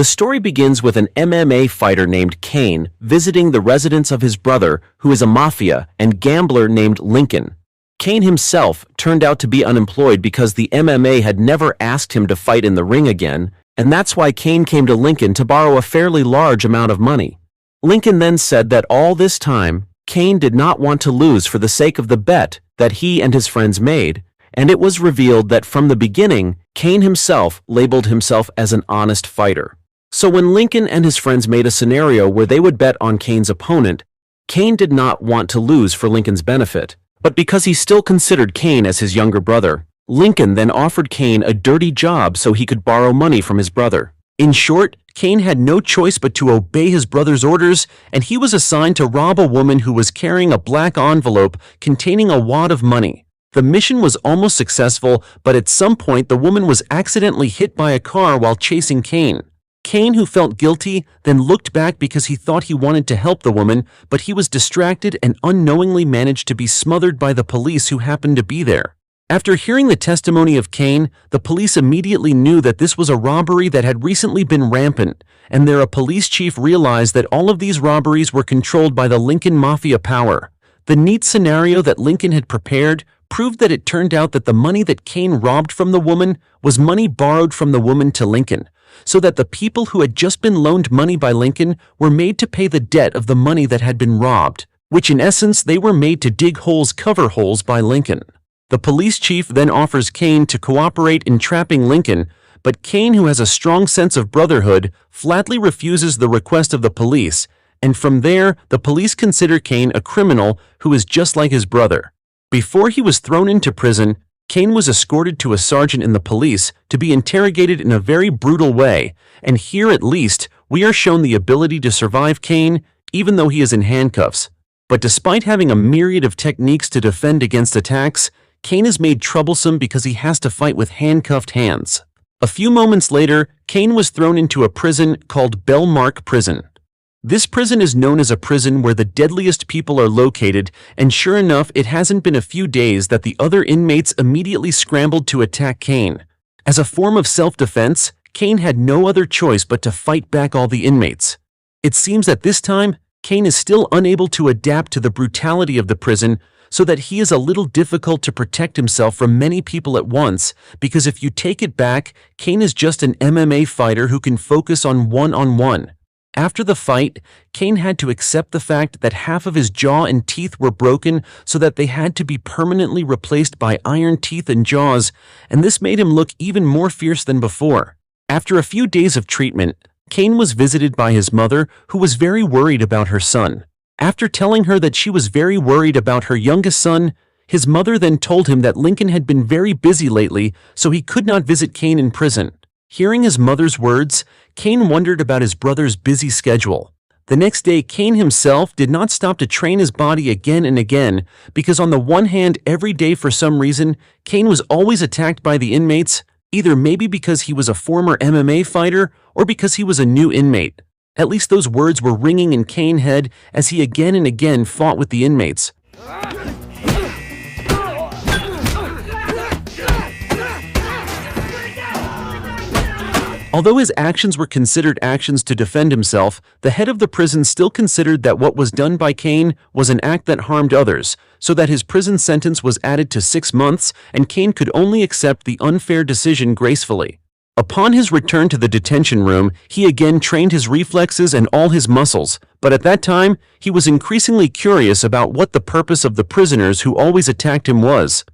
The story begins with an MMA fighter named Kane visiting the residence of his brother, who is a mafia and gambler named Lincoln. Kane himself turned out to be unemployed because the MMA had never asked him to fight in the ring again, and that's why Kane came to Lincoln to borrow a fairly large amount of money. Lincoln then said that all this time, Kane did not want to lose for the sake of the bet that he and his friends made, and it was revealed that from the beginning, Kane himself labeled himself as an honest fighter. So when Lincoln and his friends made a scenario where they would bet on Kane's opponent, Kane did not want to lose for Lincoln's benefit. But because he still considered Kane as his younger brother, Lincoln then offered Kane a dirty job so he could borrow money from his brother. In short, Kane had no choice but to obey his brother's orders, and he was assigned to rob a woman who was carrying a black envelope containing a wad of money. The mission was almost successful, but at some point the woman was accidentally hit by a car while chasing Kane. Kane, who felt guilty, then looked back because he thought he wanted to help the woman, but he was distracted and unknowingly managed to be smothered by the police who happened to be there. After hearing the testimony of Kane, the police immediately knew that this was a robbery that had recently been rampant, and a police chief realized that all of these robberies were controlled by the Lincoln Mafia power. The neat scenario that Lincoln had prepared proved that it turned out that the money that Kane robbed from the woman was money borrowed from the woman to Lincoln, so that the people who had just been loaned money by Lincoln were made to pay the debt of the money that had been robbed, which in essence they were made to dig holes cover holes by Lincoln. The police chief then offers Kane to cooperate in trapping Lincoln, but Kane, who has a strong sense of brotherhood, flatly refuses the request of the police, and from there the police consider Kane a criminal who is just like his brother. Before he was thrown into prison, Kane was escorted to a sergeant in the police to be interrogated in a very brutal way, and here at least we are shown the ability to survive Kane even though he is in handcuffs. But despite having a myriad of techniques to defend against attacks, Kane is made troublesome because he has to fight with handcuffed hands. A few moments later, Kane was thrown into a prison called Belmark Prison. This prison is known as a prison where the deadliest people are located, and sure enough, it hasn't been a few days that the other inmates immediately scrambled to attack Kane. As a form of self-defense, Kane had no other choice but to fight back all the inmates. It seems that this time, Kane is still unable to adapt to the brutality of the prison, so that he is a little difficult to protect himself from many people at once, because if you take it back, Kane is just an MMA fighter who can focus on one-on-one. After the fight, Kane had to accept the fact that half of his jaw and teeth were broken so that they had to be permanently replaced by iron teeth and jaws, and this made him look even more fierce than before. After a few days of treatment, Kane was visited by his mother, who was very worried about her son. After telling her that she was very worried about her youngest son, his mother then told him that Lincoln had been very busy lately, so he could not visit Kane in prison. Hearing his mother's words, Kane wondered about his brother's busy schedule. The next day, Kane himself did not stop to train his body again and again, because on the one hand, every day for some reason, Kane was always attacked by the inmates, either maybe because he was a former MMA fighter or because he was a new inmate. At least those words were ringing in Kane's head as he again and again fought with the inmates. Although his actions were considered actions to defend himself, the head of the prison still considered that what was done by Kane was an act that harmed others, so that his prison sentence was added to 6 months, and Kane could only accept the unfair decision gracefully. Upon his return to the detention room, he again trained his reflexes and all his muscles, but at that time, he was increasingly curious about what the purpose of the prisoners who always attacked him was.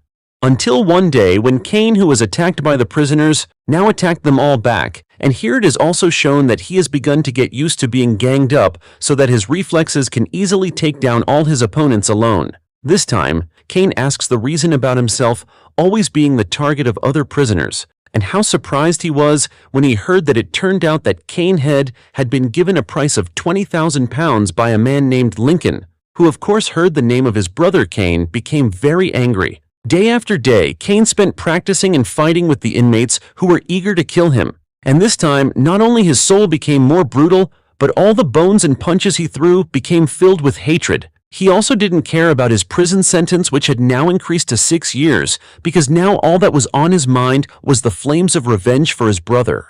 Until one day when Kane, who was attacked by the prisoners, now attacked them all back, and here it is also shown that he has begun to get used to being ganged up so that his reflexes can easily take down all his opponents alone. This time, Kane asks the reason about himself always being the target of other prisoners, and how surprised he was when he heard that it turned out that Kane had been given a price of £20,000 by a man named Lincoln, who of course heard the name of his brother Kane, became very angry. Day after day, Kane spent practicing and fighting with the inmates who were eager to kill him, and this time not only his soul became more brutal, but all the bones and punches he threw became filled with hatred. He also didn't care about his prison sentence, which had now increased to 6 years, because now all that was on his mind was the flames of revenge for his brother.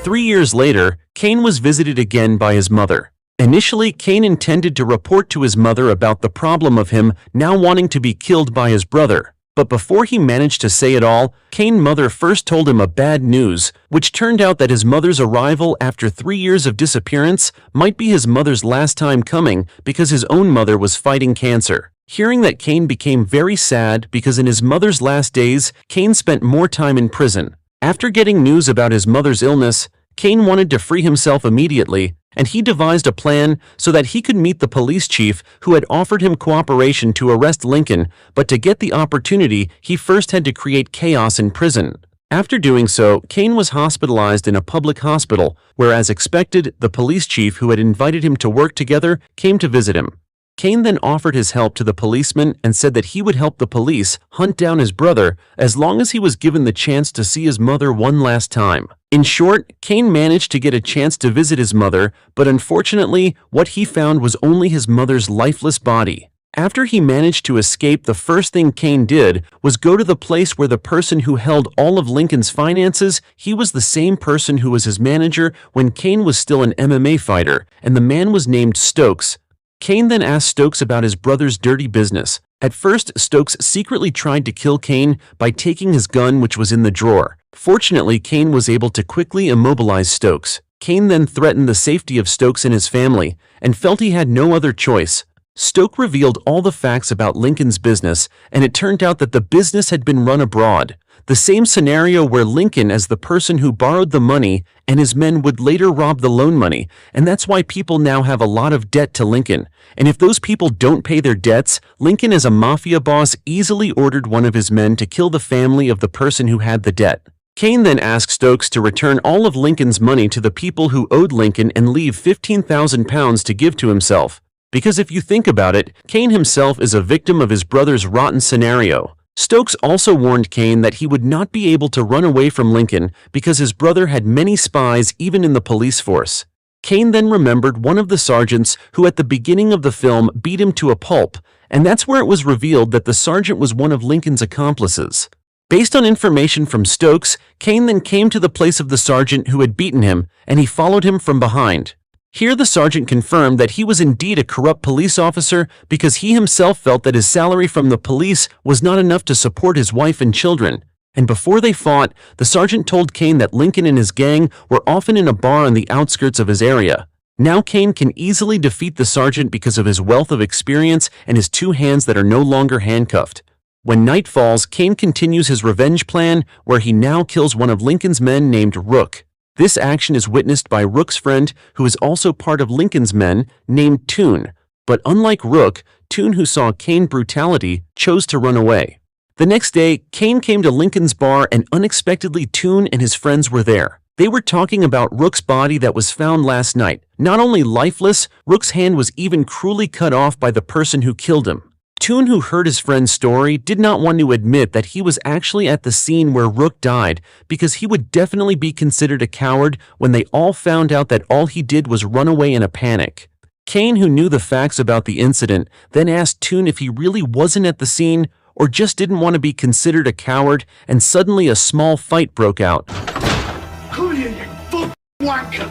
3 years later, Kane was visited again by his mother. Initially, Kane intended to report to his mother about the problem of him now wanting to be killed by his brother. But before he managed to say it all, Kane's mother first told him a bad news, which turned out that his mother's arrival after 3 years of disappearance might be his mother's last time coming because his own mother was fighting cancer. Hearing that, Kane became very sad because in his mother's last days, Kane spent more time in prison. After getting news about his mother's illness, Kane wanted to free himself immediately, and he devised a plan so that he could meet the police chief who had offered him cooperation to arrest Lincoln, but to get the opportunity, he first had to create chaos in prison. After doing so, Kane was hospitalized in a public hospital, where as expected, the police chief who had invited him to work together came to visit him. Kane then offered his help to the policeman and said that he would help the police hunt down his brother as long as he was given the chance to see his mother one last time. In short, Kane managed to get a chance to visit his mother, but unfortunately, what he found was only his mother's lifeless body. After he managed to escape, the first thing Kane did was go to the place where the person who held all of Lincoln's finances, he was the same person who was his manager when Kane was still an MMA fighter, and the man was named Stokes. Kane then asked Stokes about his brother's dirty business. At first, Stokes secretly tried to kill Kane by taking his gun, which was in the drawer. Fortunately, Kane was able to quickly immobilize Stokes. Kane then threatened the safety of Stokes and his family, and felt he had no other choice. Stokes revealed all the facts about Lincoln's business, and it turned out that the business had been run abroad. The same scenario where Lincoln, as the person who borrowed the money, and his men would later rob the loan money, and that's why people now have a lot of debt to Lincoln. And if those people don't pay their debts, Lincoln, as a mafia boss, easily ordered one of his men to kill the family of the person who had the debt. Kane then asked Stokes to return all of Lincoln's money to the people who owed Lincoln and leave £15,000 to give to himself. Because if you think about it, Kane himself is a victim of his brother's rotten scenario. Stokes also warned Kane that he would not be able to run away from Lincoln because his brother had many spies even in the police force. Kane then remembered one of the sergeants who at the beginning of the film beat him to a pulp, and that's where it was revealed that the sergeant was one of Lincoln's accomplices. Based on information from Stokes, Kane then came to the place of the sergeant who had beaten him, and he followed him from behind. Here the sergeant confirmed that he was indeed a corrupt police officer because he himself felt that his salary from the police was not enough to support his wife and children. And before they fought, the sergeant told Kane that Lincoln and his gang were often in a bar on the outskirts of his area. Now Kane can easily defeat the sergeant because of his wealth of experience and his two hands that are no longer handcuffed. When night falls, Kane continues his revenge plan, where he now kills one of Lincoln's men named Rook. This action is witnessed by Rook's friend, who is also part of Lincoln's men, named Toon. But unlike Rook, Toon, who saw Kane's brutality, chose to run away. The next day, Kane came to Lincoln's bar, and unexpectedly Toon and his friends were there. They were talking about Rook's body that was found last night. Not only lifeless, Rook's hand was even cruelly cut off by the person who killed him. Toon, who heard his friend's story, did not want to admit that he was actually at the scene where Rook died because he would definitely be considered a coward when they all found out that all he did was run away in a panic. Kane, who knew the facts about the incident, then asked Toon if he really wasn't at the scene or just didn't want to be considered a coward, and suddenly a small fight broke out. Who are you fuck wanker?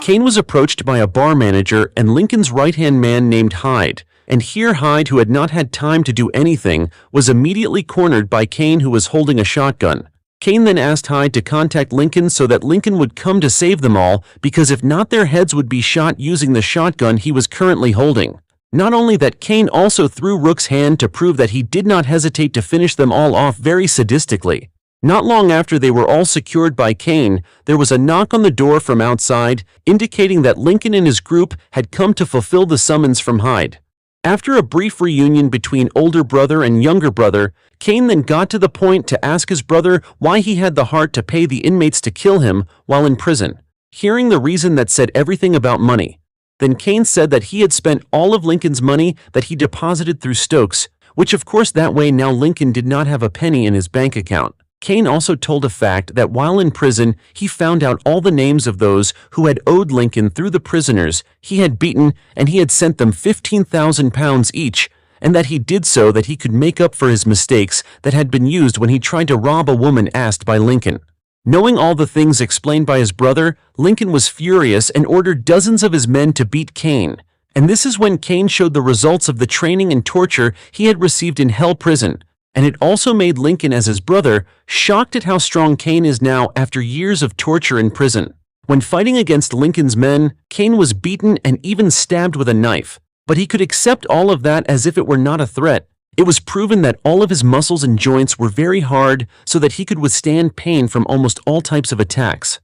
Kane was approached by a bar manager and Lincoln's right-hand man named Hyde, and here Hyde, who had not had time to do anything, was immediately cornered by Kane, who was holding a shotgun. Kane then asked Hyde to contact Lincoln so that Lincoln would come to save them all, because if not, their heads would be shot using the shotgun he was currently holding. Not only that, Kane also threw Rook's hand to prove that he did not hesitate to finish them all off very sadistically. Not long after they were all secured by Kane, there was a knock on the door from outside, indicating that Lincoln and his group had come to fulfill the summons from Hyde. After a brief reunion between older brother and younger brother, Kane then got to the point to ask his brother why he had the heart to pay the inmates to kill him while in prison. Hearing the reason that said everything about money, then Kane said that he had spent all of Lincoln's money that he deposited through Stokes, which of course that way now Lincoln did not have a penny in his bank account. Kane also told a fact that while in prison, he found out all the names of those who had owed Lincoln through the prisoners he had beaten, and he had sent them £15,000 each, and that he did so that he could make up for his mistakes that had been used when he tried to rob a woman asked by Lincoln. Knowing all the things explained by his brother, Lincoln was furious and ordered dozens of his men to beat Kane. And this is when Kane showed the results of the training and torture he had received in Hell Prison. And it also made Lincoln, as his brother, shocked at how strong Kane is now after years of torture in prison. When fighting against Lincoln's men, Kane was beaten and even stabbed with a knife. But he could accept all of that as if it were not a threat. It was proven that all of his muscles and joints were very hard so that he could withstand pain from almost all types of attacks.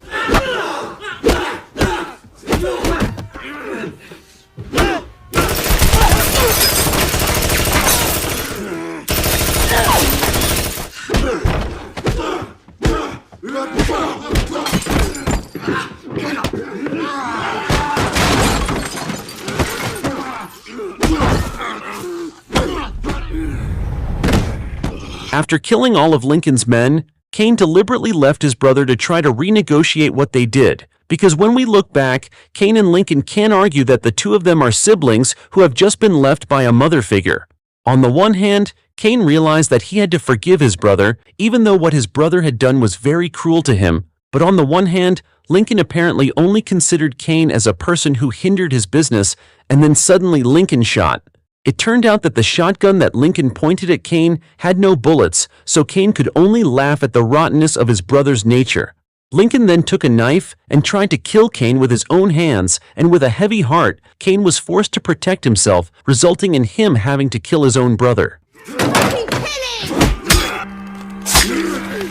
After killing all of Lincoln's men, Kane deliberately left his brother to try to renegotiate what they did, because when we look back, Kane and Lincoln can argue that the two of them are siblings who have just been left by a mother figure. On the one hand, Kane realized that he had to forgive his brother, even though what his brother had done was very cruel to him, but on the one hand, Lincoln apparently only considered Kane as a person who hindered his business, and then suddenly Lincoln shot. It turned out that the shotgun that Lincoln pointed at Kane had no bullets, so Kane could only laugh at the rottenness of his brother's nature. Lincoln then took a knife and tried to kill Kane with his own hands, and with a heavy heart, Kane was forced to protect himself, resulting in him having to kill his own brother.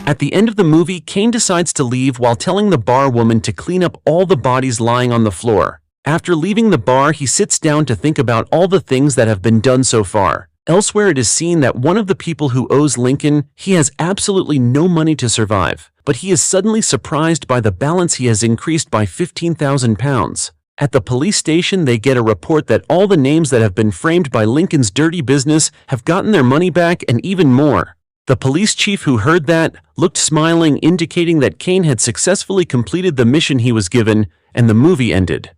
At the end of the movie, Kane decides to leave while telling the bar woman to clean up all the bodies lying on the floor. After leaving the bar, he sits down to think about all the things that have been done so far. Elsewhere, it is seen that one of the people who owes Lincoln, he has absolutely no money to survive, but he is suddenly surprised by the balance he has increased by 15,000 pounds. At the police station, they get a report that all the names that have been framed by Lincoln's dirty business have gotten their money back and even more. The police chief who heard that looked smiling, indicating that Kane had successfully completed the mission he was given, and the movie ended.